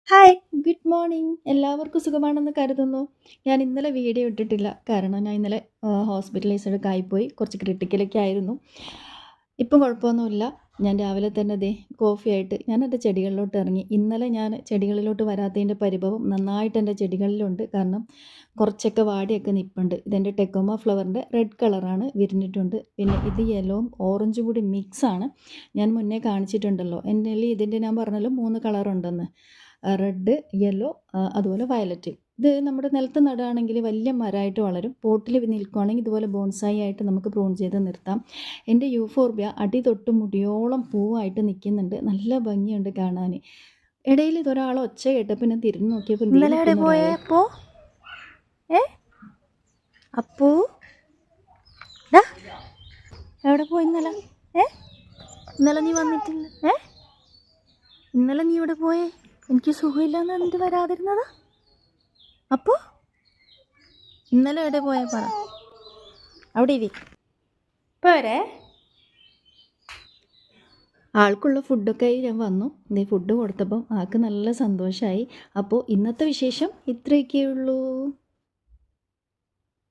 Hi, good morning. എല്ലാവർക്കും സുഖമാണെന്ന് കരുതുന്നു. ഞാൻ ഇന്നലെ വീഡിയോ ഇട്ടിട്ടില്ല. കാരണം ഞാൻ ഇന്നലെ ഹോസ്പിറ്റലൈസ്ഡ് ആയിപ്പോയി. കുറച്ച് ക്രിട്ടിക്കലൊക്കെ ആയിരുന്നു. ഇപ്പം കുഴപ്പമൊന്നുമില്ല. ഞാൻ രാവിലെ തന്നെ കോഫിയായിട്ട് ഞാൻ എൻ്റെ ചെടികളിലോട്ട് ഇറങ്ങി. ഇന്നലെ ഞാൻ ചെടികളിലോട്ട് വരാത്തതിൻ്റെ പരിഭവം നന്നായിട്ട് എൻ്റെ ചെടികളിലുണ്ട്. കാരണം കുറച്ചൊക്കെ വാടിയൊക്കെ നിൽപ്പുണ്ട്. ഇതെൻ്റെ ടെക്കോമ ഫ്ലവറിൻ്റെ റെഡ് കളറാണ്, വിരിഞ്ഞിട്ടുണ്ട്. പിന്നെ ഇത് യെല്ലോവും ഓറഞ്ചും കൂടി മിക്സാണ്. ഞാൻ മുന്നേ കാണിച്ചിട്ടുണ്ടല്ലോ. എൻ്റെ ഇതിൻ്റെ ഞാൻ പറഞ്ഞല്ലോ 3 കളറുണ്ടെന്ന്. റെഡ്, യെല്ലോ, അതുപോലെ വയലറ്റ്. ഇത് നമ്മുടെ നിലത്ത് നടുകയാണെങ്കിൽ വലിയ മരമായിട്ട് വളരും. പോട്ടിൽ നിൽക്കുകയാണെങ്കിൽ ഇതുപോലെ ബോൺസായി ആയിട്ട് നമുക്ക് പ്രൂൺ ചെയ്ത് നിർത്താം. എൻ്റെ യൂഫോർബിയ അടി തൊട്ട് മുടിയോളം പൂവായിട്ട് നിൽക്കുന്നുണ്ട്. നല്ല ഭംഗിയുണ്ട് കാണാൻ. ഇടയിൽ ഇതൊരാൾ ഒച്ച കേട്ടപ്പോൾ പിന്നെ തിരിഞ്ഞു നോക്കിയപ്പോൾ ഇന്നലെ എവിടെ പോയേ അപ്പോ? അപ്പൂ എവിടെ പോയി ഇന്നലെ? ഇന്നലെ നീ വന്നിട്ടില്ല. ഇന്നലെ നീ ഇവിടെ പോയേ? എനിക്ക് സുഖമില്ലാന്ന് എന്നിട്ട് വരാതിരുന്നതാ. അപ്പോ ഇന്നലെ എവിടെ പോയാ പറ. അവിടെ ഇരി പോരെ. ആൾക്കുള്ള ഫുഡൊക്കെ ആയി ഞാൻ വന്നു. നീ ഫുഡ് കൊടുത്തപ്പം ആൾക്ക് നല്ല സന്തോഷമായി. അപ്പോൾ ഇന്നത്തെ വിശേഷം ഇത്രയൊക്കെയുള്ളൂ.